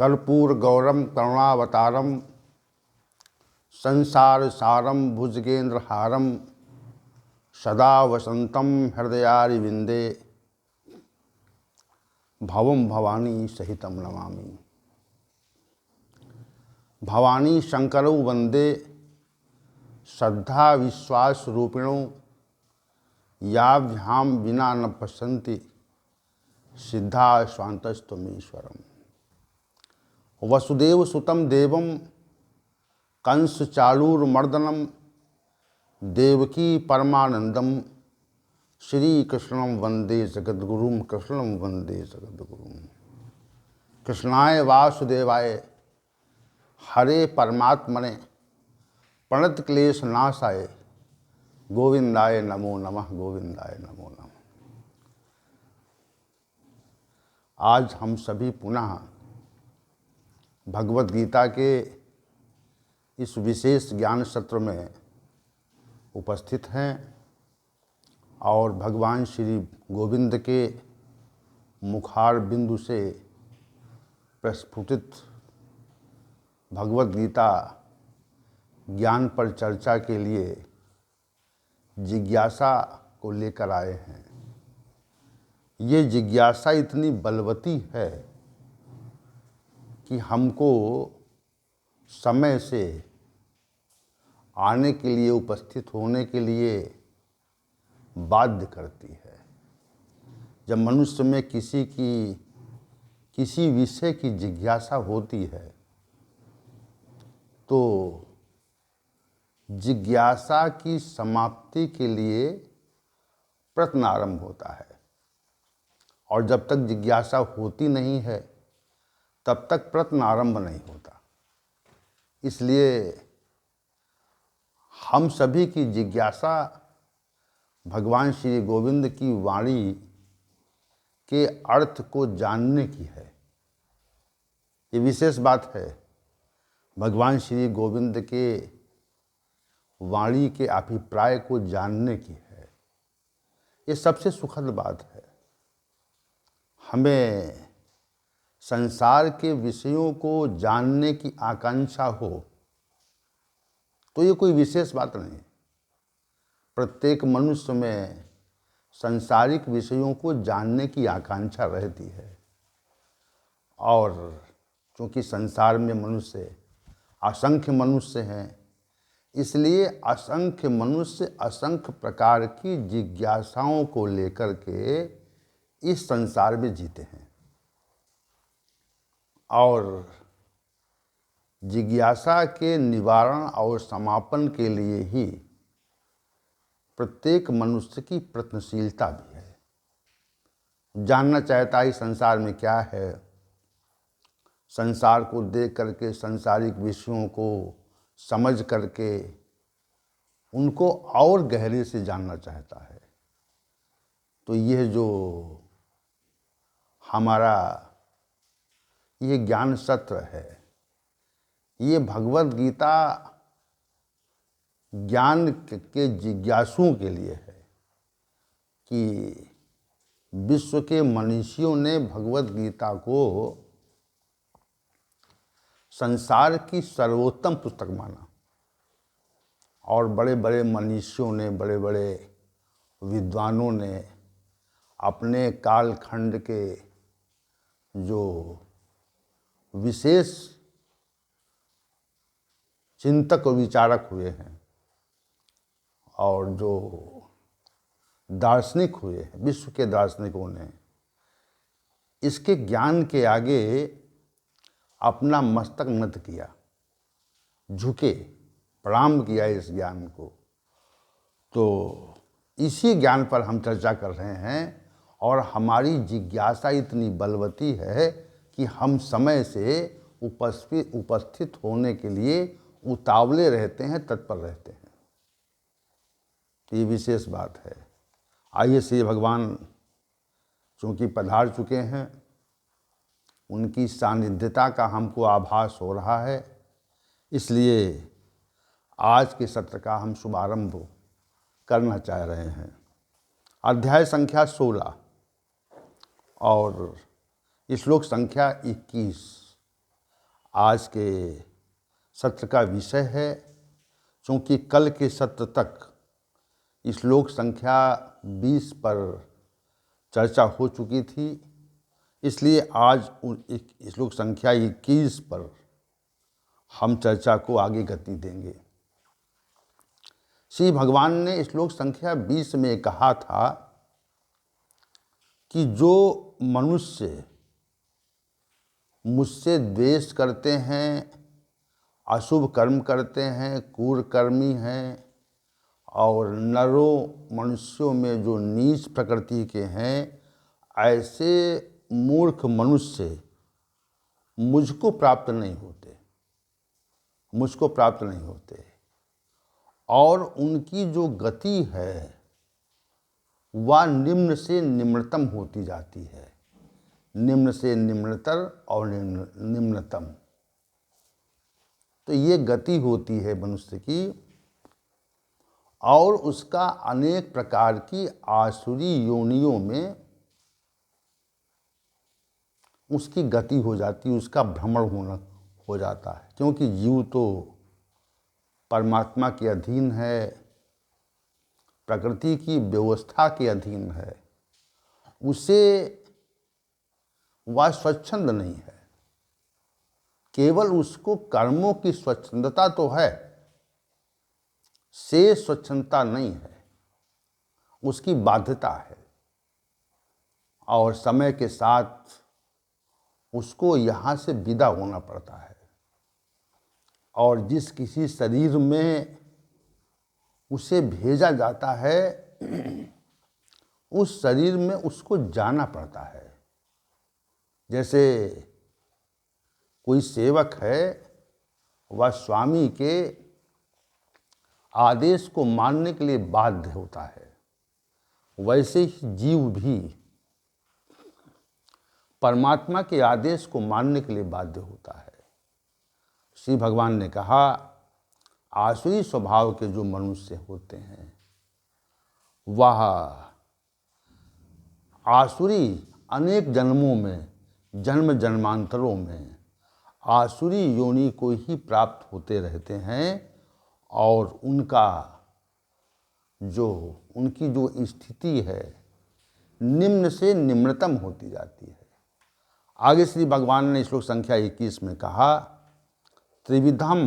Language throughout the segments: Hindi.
कर्पूर गौरम करुणावतारम संसार सारम भुजगेंद्र हारम सदा वसंतम हृदयारिविंदे भवम भवानी सहितम नमामि। भवानी शंकरौ वंदे श्रद्धा विश्वास रूपिणौ याभ्यां विना न पश्यन्ति सिद्धा स्वान्तस्त्वमीश्वरम्। वसुदेव सुतं देवं कंस चालूरमर्दनं देवकी परमानंदम श्री कृष्णं वंदे जगद्गुरुं कृष्णं वंदे जगद्गुरुं। कृष्णाय वासुदेवाय हरे परमात्मने प्रणत क्लेश नाशाय गोविंदाय नमो नमः गोविंदाय नमो नमः। आज हम सभी पुनः भगवत गीता के इस विशेष ज्ञान सत्र में उपस्थित हैं और भगवान श्री गोविंद के मुखार बिंदु से प्रस्फुटित भगवत गीता ज्ञान पर चर्चा के लिए जिज्ञासा को लेकर आए हैं। ये जिज्ञासा इतनी बलवती है कि हमको समय से आने के लिए, उपस्थित होने के लिए बाध्य करती है। जब मनुष्य में किसी विषय की जिज्ञासा होती है तो जिज्ञासा की समाप्ति के लिए प्रयत्न आरंभ होता है, और जब तक जिज्ञासा होती नहीं है तब तक प्रयत्न आरंभ नहीं होता। इसलिए हम सभी की जिज्ञासा भगवान श्री गोविंद की वाणी के अर्थ को जानने की है। ये विशेष बात है, भगवान श्री गोविंद के वाणी के अभिप्राय को जानने की है। ये सबसे सुखद बात है। हमें संसार के विषयों को जानने की आकांक्षा हो तो ये कोई विशेष बात नहीं। प्रत्येक मनुष्य में सांसारिक विषयों को जानने की आकांक्षा रहती है, और क्योंकि संसार में मनुष्य असंख्य मनुष्य हैं, इसलिए असंख्य मनुष्य असंख्य प्रकार की जिज्ञासाओं को लेकर के इस संसार में जीते हैं। और जिज्ञासा के निवारण और समापन के लिए ही प्रत्येक मनुष्य की प्रयत्नशीलता भी है। जानना चाहता है संसार में क्या है, संसार को देख करके, सांसारिक विषयों को समझ करके उनको और गहरे से जानना चाहता है। तो यह जो हमारा ये ज्ञान सत्र है, ये भगवत गीता ज्ञान के जिज्ञासुओं के लिए है कि विश्व के मनीषियों ने भगवत गीता को संसार की सर्वोत्तम पुस्तक माना, और बड़े बड़े मनीषियों ने, बड़े बड़े विद्वानों ने अपने कालखंड के जो विशेष चिंतक और विचारक हुए हैं और जो दार्शनिक हुए हैं, विश्व के दार्शनिकों ने इसके ज्ञान के आगे अपना मस्तक नत किया, झुके, प्रणाम किया इस ज्ञान को। तो इसी ज्ञान पर हम चर्चा कर रहे हैं, और हमारी जिज्ञासा इतनी बलवती है कि हम समय से उपस्थित होने के लिए उतावले रहते हैं, तत्पर रहते हैं। ये विशेष बात है। आइए श्री भगवान चूँकि पधार चुके हैं, उनकी सानिध्यता का हमको आभास हो रहा है, इसलिए आज के सत्र का हम शुभारंभ करना चाह रहे हैं। अध्याय संख्या 16 और श्लोक संख्या 21। आज के सत्र का विषय है। क्योंकि कल के सत्र तक श्लोक संख्या 20 पर चर्चा हो चुकी थी, इसलिए आज श्लोक संख्या 21 पर हम चर्चा को आगे गति देंगे। श्री भगवान ने श्लोक संख्या 20 में कहा था कि जो मनुष्य मुझसे द्वेष करते हैं, अशुभ कर्म करते हैं, क्रूरकर्मी हैं और नरों मनुष्यों में जो नीच प्रकृति के हैं, ऐसे मूर्ख मनुष्य मुझको प्राप्त नहीं होते और उनकी जो गति है वह निम्न से निम्नतम होती जाती है, निम्न से निम्नतर और निम्नतम। तो ये गति होती है मनुष्य की और उसका अनेक प्रकार की आसुरी योनियों में उसकी गति हो जाती है, उसका भ्रमण हो जाता है। क्योंकि जीव तो परमात्मा के अधीन है, प्रकृति की व्यवस्था के अधीन है, उसे वह स्वच्छंद नहीं है। केवल उसको कर्मों की स्वच्छंदता तो है, से स्वच्छंदता नहीं है, उसकी बाध्यता है और समय के साथ उसको यहाँ से विदा होना पड़ता है। और जिस किसी शरीर में उसे भेजा जाता है उस शरीर में उसको जाना पड़ता है। जैसे कोई सेवक है, वह स्वामी के आदेश को मानने के लिए बाध्य होता है, वैसे ही जीव भी परमात्मा के आदेश को मानने के लिए बाध्य होता है। श्री भगवान ने कहा, आसुरी स्वभाव के जो मनुष्य होते हैं वह आसुरी अनेक जन्मों में, जन्म जन्मांतरों में आसुरी योनि को ही प्राप्त होते रहते हैं और उनकी जो स्थिति है निम्न से निम्नतम होती जाती है। आगे श्री भगवान ने श्लोक संख्या 21 में कहा, त्रिविधम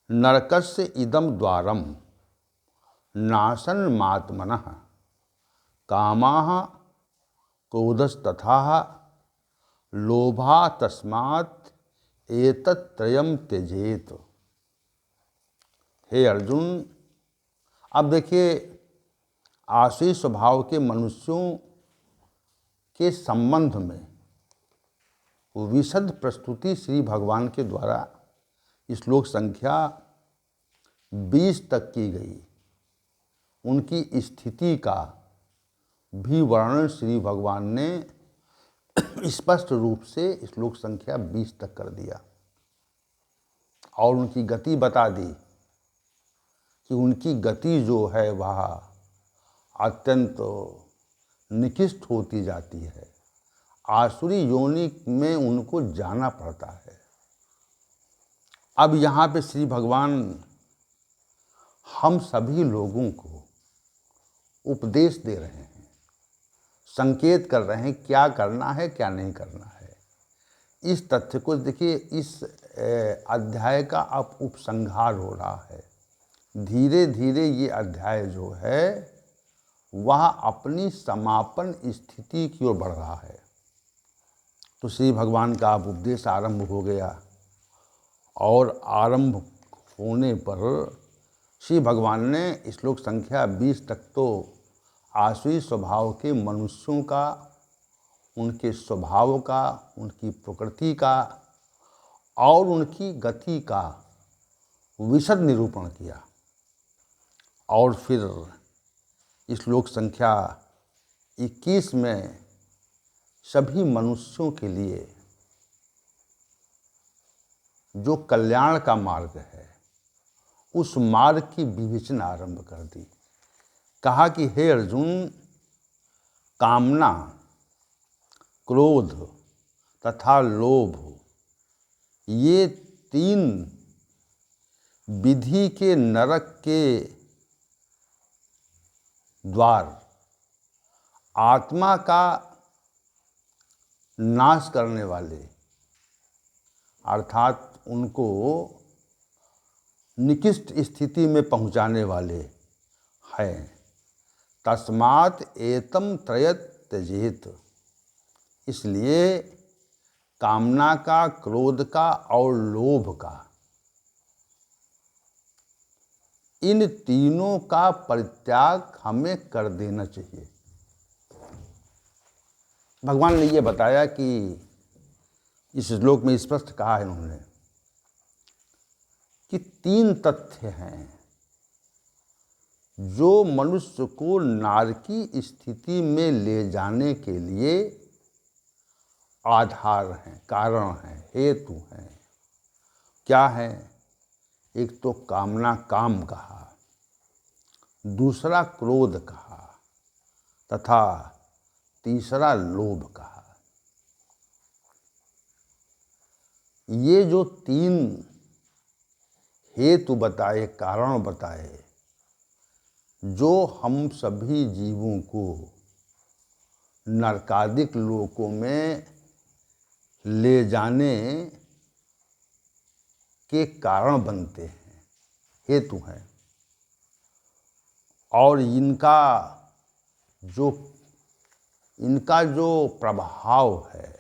नरकस्य इदम द्वारम नाशन मात्मनः कामाः क्रोधस्तथा लोभा तस्मात् एतत्त्रयम् त्यजेत। हे अर्जुन, अब देखिए आसुरी स्वभाव के मनुष्यों के संबंध में विशद प्रस्तुति श्री भगवान के द्वारा श्लोक संख्या 20 तक की गई। उनकी स्थिति का भी वर्णन श्री भगवान ने स्पष्ट रूप से श्लोक संख्या 20 तक कर दिया और उनकी गति बता दी कि उनकी गति जो है वह अत्यंत निकृष्ट होती जाती है। आसुरी योनि में उनको जाना पड़ता है। अब यहाँ पे श्री भगवान हम सभी लोगों को उपदेश दे रहे हैं, संकेत कर रहे हैं क्या करना है क्या नहीं करना है। इस तथ्य को देखिए, इस अध्याय का अब उपसंहार हो रहा है। धीरे धीरे ये अध्याय जो है वह अपनी समापन स्थिति की ओर बढ़ रहा है। तो श्री भगवान का अब उपदेश आरंभ हो गया और आरंभ होने पर श्री भगवान ने श्लोक संख्या 20 तक तो आसुरी स्वभाव के मनुष्यों का, उनके स्वभाव का, उनकी प्रकृति का और उनकी गति का विशद निरूपण किया। और फिर श्लोक संख्या 21 में सभी मनुष्यों के लिए जो कल्याण का मार्ग है उस मार्ग की विवेचना आरंभ कर दी। कहा कि हे अर्जुन, कामना, क्रोध तथा लोभ ये तीन विधि के नरक के द्वार आत्मा का नाश करने वाले, अर्थात उनको निकृष्ट स्थिति में पहुंचाने वाले हैं। तस्मात् एतम त्रयत त्यजेत, इसलिए कामना का, क्रोध का और लोभ का, इन तीनों का परित्याग हमें कर देना चाहिए। भगवान ने ये बताया कि इस श्लोक में स्पष्ट कहा है इन्होंने कि तीन तथ्य हैं जो मनुष्य को नारकी स्थिति में ले जाने के लिए आधार हैं, कारण हैं, हेतु हैं। क्या है? एक तो कामना, काम कहा, दूसरा क्रोध कहा तथा तीसरा लोभ कहा। ये जो तीन हेतु बताए, कारण बताए, जो हम सभी जीवों को नरकादिक लोकों में ले जाने के कारण बनते हैं, हेतु हैं, और इनका जो प्रभाव है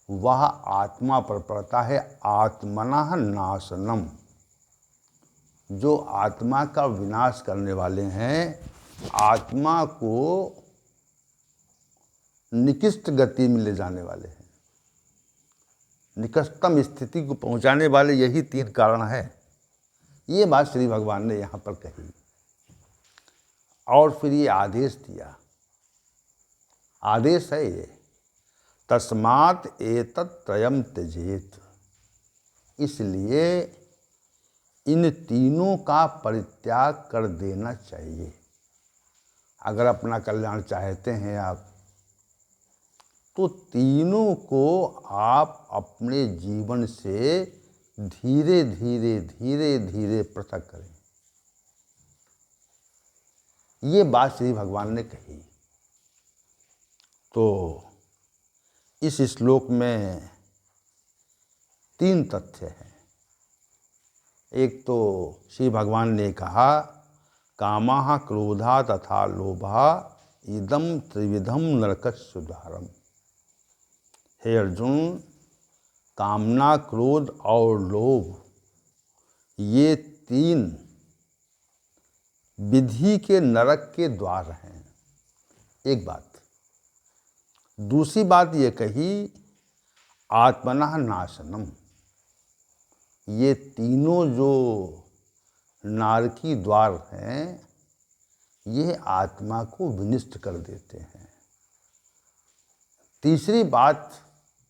वह आत्मा पर पड़ता है। आत्मनः नाशनम, जो आत्मा का विनाश करने वाले हैं, आत्मा को निकृष्ट गति में ले जाने वाले हैं, निकृष्टतम स्थिति को पहुंचाने वाले, यही तीन कारण है। ये बात श्री भगवान ने यहाँ पर कही और फिर ये आदेश दिया। आदेश है ये, तस्मात् एतत् त्रयम त्यजेत, इसलिए इन तीनों का परित्याग कर देना चाहिए। अगर अपना कल्याण चाहते हैं आप, तो तीनों को आप अपने जीवन से धीरे धीरे धीरे धीरे पृथक करें। ये बात श्री भगवान ने कही। तो इस श्लोक में तीन तथ्य हैं। एक तो श्री भगवान ने कहा, कामः क्रोधा तथा लोभा इदम त्रिविधम नरकस्य द्वारम। हे अर्जुन, कामना, क्रोध और लोभ, ये तीन विधि के नरक के द्वार हैं। एक बात। दूसरी बात ये कही, आत्मनः नाशनम, ये तीनों जो नारकी द्वार हैं, ये आत्मा को विनिष्ट कर देते हैं। तीसरी बात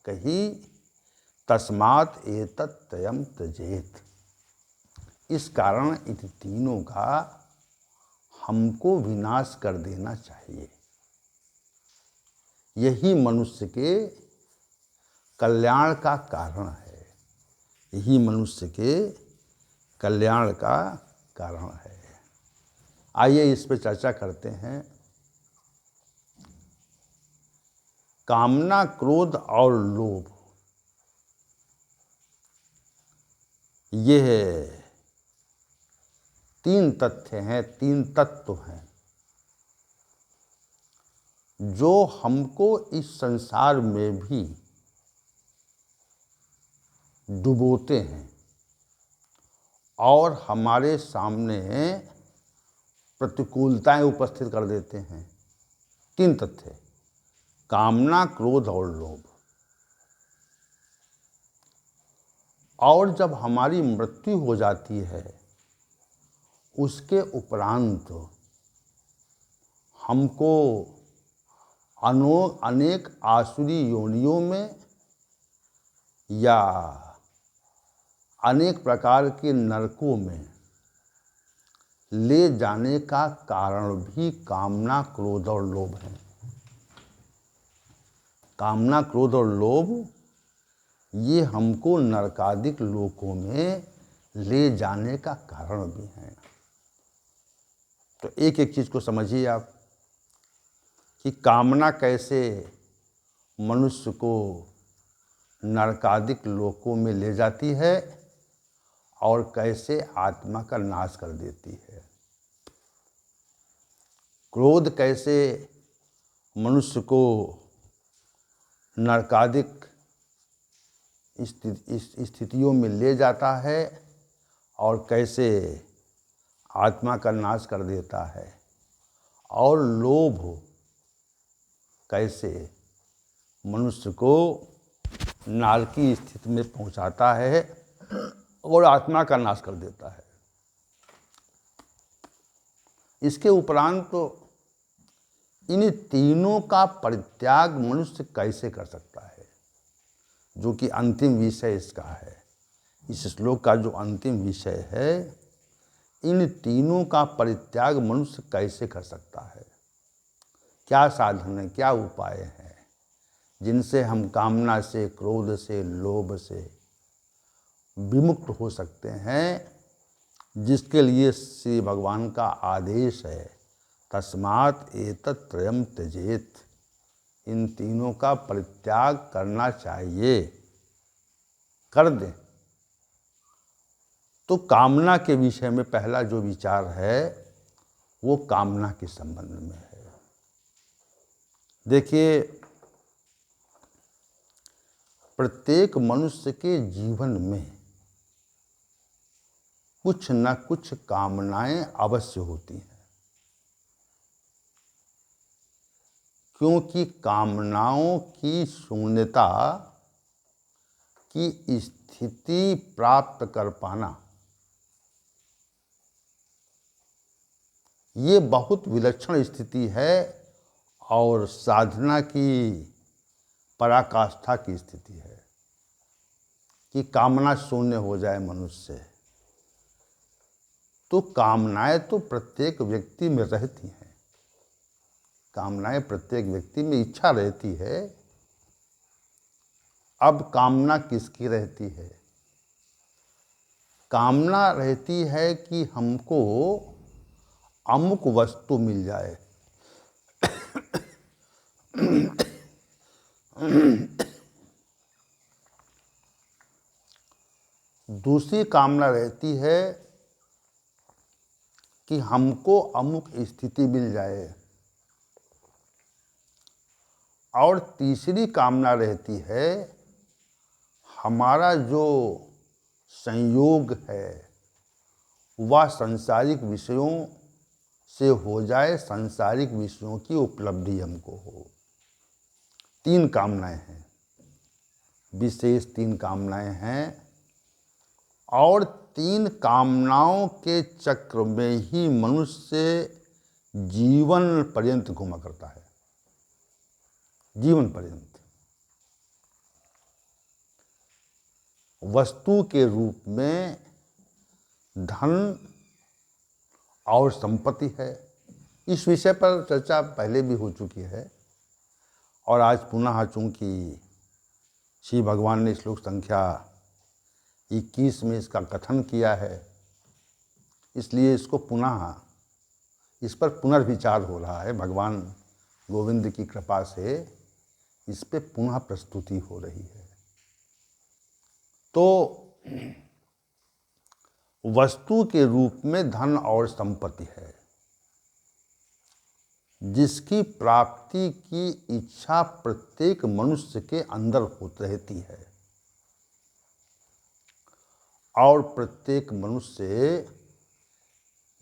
कही, तस्मात् एतत् त्रयम त्यजेत, इस कारण इन तीनों का हमको विनाश कर देना चाहिए। यही मनुष्य के कल्याण का कारण है, यही मनुष्य के कल्याण का कारण है। आइए इस पर चर्चा करते हैं। कामना, क्रोध और लोभ, ये तीन तथ्य हैं, तीन तत्व हैं जो हमको इस संसार में भी डुबोते हैं और हमारे सामने प्रतिकूलताएं उपस्थित कर देते हैं। तीन तथ्य, कामना, क्रोध और लोभ। और जब हमारी मृत्यु हो जाती है, उसके उपरांत हमको अनेक आसुरी योनियों में या अनेक प्रकार के नरकों में ले जाने का कारण भी कामना, क्रोध और लोभ है। कामना, क्रोध और लोभ ये हमको नरकादिक लोकों में ले जाने का कारण भी हैं। तो एक एक चीज़ को समझिए आप कि कामना कैसे मनुष्य को नरकादिक लोकों में ले जाती है और कैसे आत्मा का नाश कर देती है। क्रोध कैसे मनुष्य को नरकादिक स्थितियों में ले जाता है और कैसे आत्मा का नाश कर देता है, और लोभ कैसे मनुष्य को नारकी स्थिति में पहुंचाता है और आत्मा का नाश कर देता है। इसके उपरांत तो इन तीनों का परित्याग मनुष्य कैसे कर सकता है, जो कि अंतिम विषय इसका है। इस श्लोक का जो अंतिम विषय है, इन तीनों का परित्याग मनुष्य कैसे कर सकता है। क्या साधन है, क्या उपाय हैं जिनसे हम कामना से, क्रोध से, लोभ से विमुक्त हो सकते हैं, जिसके लिए श्री भगवान का आदेश है, तस्मात् एतत् त्रयं त्यजेत। इन तीनों का परित्याग करना चाहिए, कर दें। तो कामना के विषय में पहला जो विचार है वो कामना के संबंध में है। देखिए, प्रत्येक मनुष्य के जीवन में कुछ न कुछ कामनाएं अवश्य होती हैं, क्योंकि कामनाओं की शून्यता की स्थिति प्राप्त कर पाना ये बहुत विलक्षण स्थिति है और साधना की पराकाष्ठा की स्थिति है कि कामना शून्य हो जाए मनुष्य। तो कामनाएं तो प्रत्येक व्यक्ति में रहती हैं, कामनाएं प्रत्येक व्यक्ति में, इच्छा रहती है। अब कामना किसकी रहती है? कामना रहती है कि हमको अमुक वस्तु मिल जाए, दूसरी कामना रहती है कि हमको अमुक स्थिति मिल जाए, और तीसरी कामना रहती है हमारा जो संयोग है वह सांसारिक विषयों से हो जाए, सांसारिक विषयों की उपलब्धि हमको हो। तीन कामनाएं हैं, विशेष तीन कामनाएं हैं, और तीन कामनाओं के चक्र में ही मनुष्य जीवन पर्यंत घूमा करता है, जीवन पर्यंत। वस्तु के रूप में धन और संपत्ति है। इस विषय पर चर्चा पहले भी हो चुकी है, और आज पुनः चूंकि श्री भगवान ने श्लोक संख्या 21 में इसका कथन किया है, इसलिए इसको पुनः, इस पर पुनर्विचार हो रहा है। भगवान गोविंद की कृपा से इस पे पुनः प्रस्तुति हो रही है। तो वस्तु के रूप में धन और संपत्ति है, जिसकी प्राप्ति की इच्छा प्रत्येक मनुष्य के अंदर होती रहती है, और प्रत्येक मनुष्य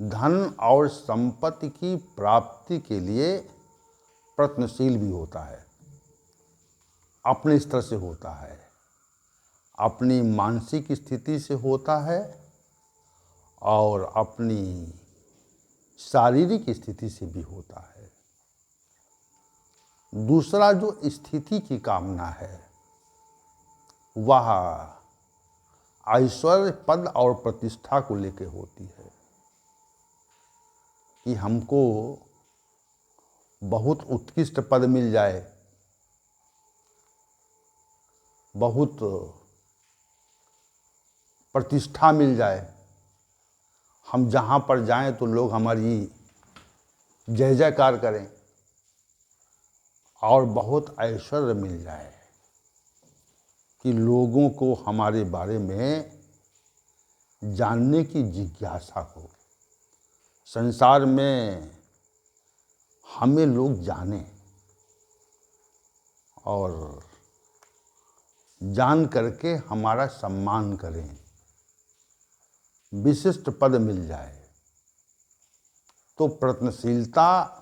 धन और संपत्ति की प्राप्ति के लिए प्रयत्नशील भी होता है, अपने स्तर से होता है, अपनी मानसिक स्थिति से होता है, और अपनी शारीरिक स्थिति से भी होता है। दूसरा जो स्थिति की कामना है वह ऐश्वर्य, पद और प्रतिष्ठा को लेकर होती है, कि हमको बहुत उत्कृष्ट पद मिल जाए, बहुत प्रतिष्ठा मिल जाए, हम जहाँ पर जाएं तो लोग हमारी जय जयकार करें, और बहुत ऐश्वर्य मिल जाए कि लोगों को हमारे बारे में जानने की जिज्ञासा हो, संसार में हमें लोग जानें और जान करके हमारा सम्मान करें, विशिष्ट पद मिल जाए। तो प्रयत्नशीलता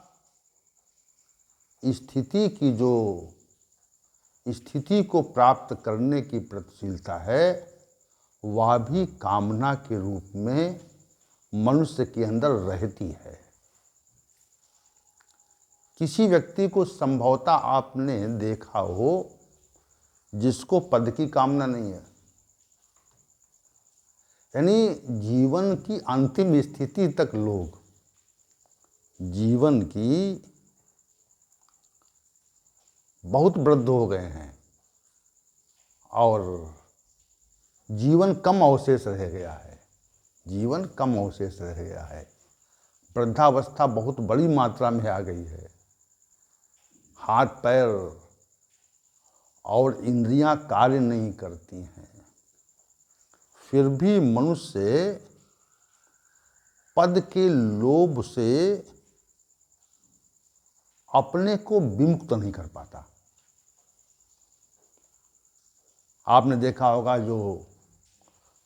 स्थिति को प्राप्त करने की प्रयत्नशीलता है, वह भी कामना के रूप में मनुष्य के अंदर रहती है। किसी व्यक्ति को संभवतः आपने देखा हो जिसको पद की कामना नहीं है, यानी जीवन की अंतिम स्थिति तक लोग जीवन की बहुत वृद्ध हो गए हैं और जीवन कम अवशेष रह गया है, जीवन कम अवशेष रह गया है। वृद्धावस्था बहुत बड़ी मात्रा में आ गई है। हाथ पैर और इंद्रियां कार्य नहीं करती हैं, फिर भी मनुष्य पद के लोभ से अपने को विमुक्त नहीं कर पाता। आपने देखा होगा जो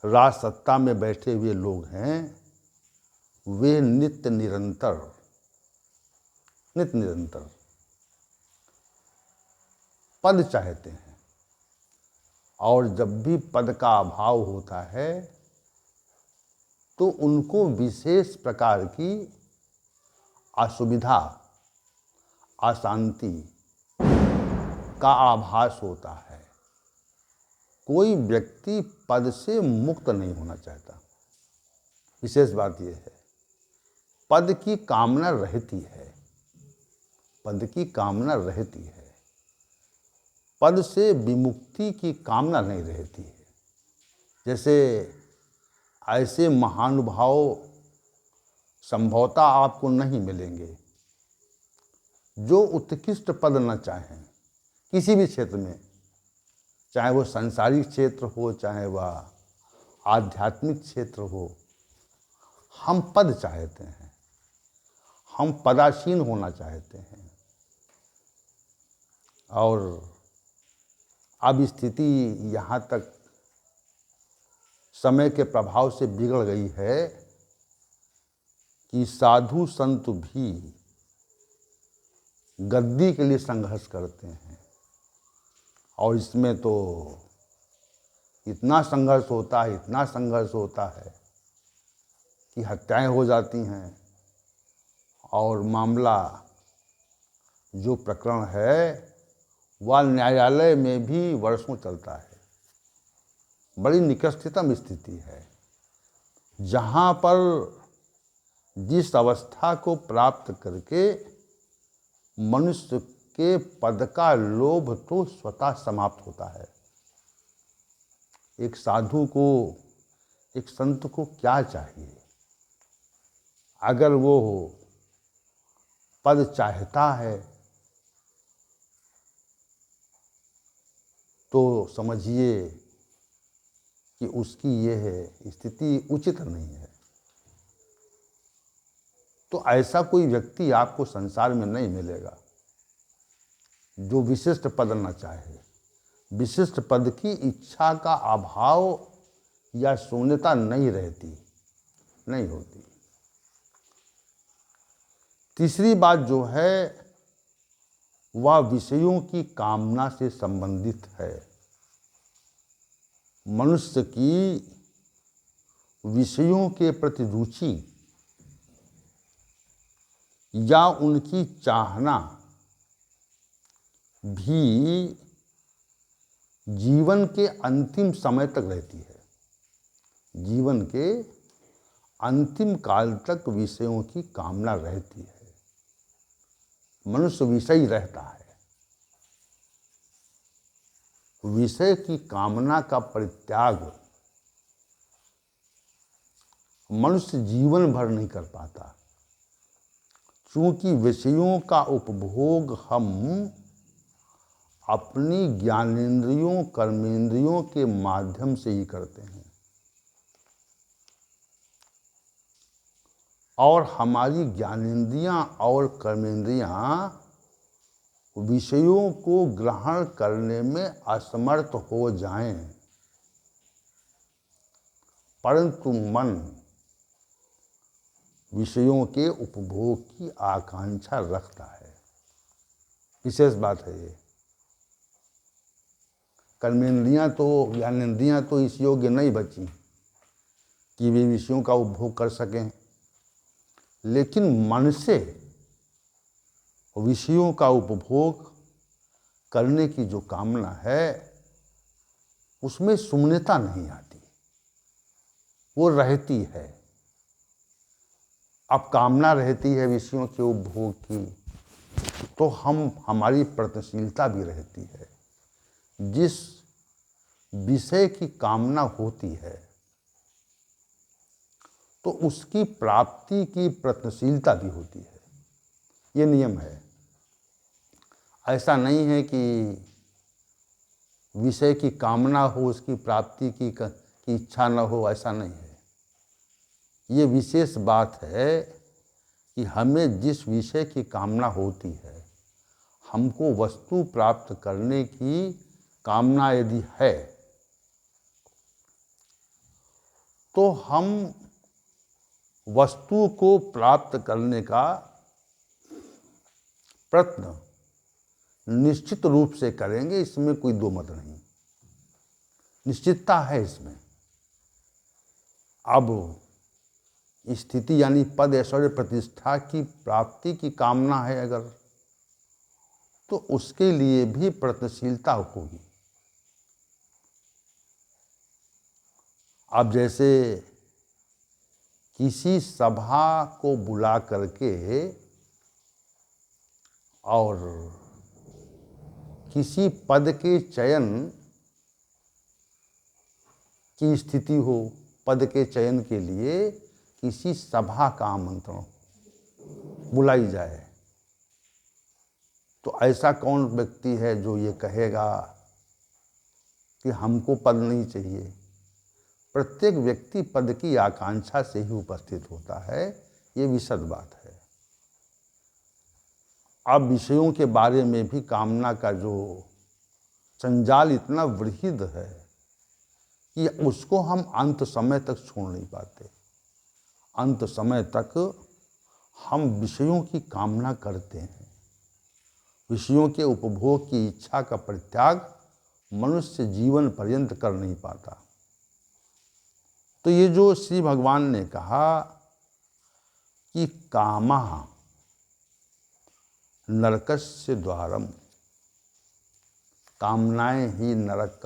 राज सत्ता में बैठे हुए लोग हैं, वे नित्य निरंतर पद चाहते हैं, और जब भी पद का अभाव होता है तो उनको विशेष प्रकार की असुविधा, अशांति का आभास होता है। कोई व्यक्ति पद से मुक्त नहीं होना चाहता। विशेष बात यह है, पद की कामना रहती है, पद की कामना रहती है, पद से विमुक्ति की कामना नहीं रहती है। जैसे ऐसे महानुभाव संभवतः आपको नहीं मिलेंगे जो उत्कृष्ट पद न चाहें किसी भी क्षेत्र में, चाहे वो सांसारिक क्षेत्र हो, चाहे वह आध्यात्मिक क्षेत्र हो। हम पद चाहते हैं, हम पदासीन होना चाहते हैं। और अब स्थिति यहाँ तक समय के प्रभाव से बिगड़ गई है कि साधु संत भी गद्दी के लिए संघर्ष करते हैं, और इसमें तो इतना संघर्ष होता है कि हत्याएं हो जाती हैं, और मामला जो प्रकरण है वह न्यायालय में भी वर्षों चलता है। बड़ी निकृष्टतम स्थिति है, जहाँ पर जिस अवस्था को प्राप्त करके मनुष्य के पद का लोभ तो स्वतः समाप्त होता है। एक साधु को, एक संत को क्या चाहिए? अगर वो पद चाहता है तो समझिए कि उसकी यह स्थिति उचित नहीं है। तो ऐसा कोई व्यक्ति आपको संसार में नहीं मिलेगा जो विशिष्ट पद न चाहे। विशिष्ट पद की इच्छा का अभाव या शून्यता नहीं होती। तीसरी बात जो है वह विषयों की कामना से संबंधित है। मनुष्य की विषयों के प्रति रुचि या उनकी चाहना भी जीवन के अंतिम समय तक रहती है। जीवन के अंतिम काल तक विषयों की कामना रहती है। मनुष्य विषयी रहता है। विषय की कामना का परित्याग मनुष्य जीवन भर नहीं कर पाता, क्योंकि विषयों का उपभोग हम अपनी ज्ञानेंद्रियों कर्मेंद्रियों के माध्यम से ही करते हैं, और हमारी ज्ञानेंद्रियां और कर्मेंद्रियां विषयों को ग्रहण करने में असमर्थ हो जाएं, परंतु मन विषयों के उपभोग की आकांक्षा रखता है। विशेष बात है ये। कर्मेंद्रियां तो ज्ञानेंद्रियां तो इस योग्य नहीं बची कि वे विषयों का उपभोग कर सकें, लेकिन मन से विषयों का उपभोग करने की जो कामना है उसमें शून्यता नहीं आती, वो रहती है। अब कामना रहती है विषयों के उपभोग की, तो हमारी प्रयत्नशीलता भी रहती है। जिस विषय की कामना होती है तो उसकी प्राप्ति की प्रयत्नशीलता भी होती है, ये नियम है। ऐसा नहीं है कि विषय की कामना हो उसकी प्राप्ति की इच्छा न हो, ऐसा नहीं है। ये विशेष बात है कि हमें जिस विषय की कामना होती है, हमको वस्तु प्राप्त करने की कामना यदि है, तो हम वस्तु को प्राप्त करने का प्रयत्न निश्चित रूप से करेंगे, इसमें कोई दो मत नहीं, निश्चितता है इसमें। अब स्थिति यानी पद ऐश्वर्य प्रतिष्ठा की प्राप्ति की कामना है अगर, तो उसके लिए भी प्रयत्नशीलता होगी। अब जैसे किसी सभा को बुला करके और किसी पद के चयन की स्थिति हो, पद के चयन के लिए किसी सभा का आमंत्रण बुलाई जाए, तो ऐसा कौन व्यक्ति है जो ये कहेगा कि हमको पद नहीं चाहिए? प्रत्येक व्यक्ति पद की आकांक्षा से ही उपस्थित होता है, ये विशद बात है। अब विषयों के बारे में भी कामना का जो जंजाल इतना वृहद है कि उसको हम अंत समय तक छोड़ नहीं पाते। अंत समय तक हम विषयों की कामना करते हैं, विषयों के उपभोग की इच्छा का परित्याग मनुष्य जीवन पर्यंत कर नहीं पाता। तो ये जो श्री भगवान ने कहा कि कामः नरकस्य द्वारम, कामनाएं ही नरक का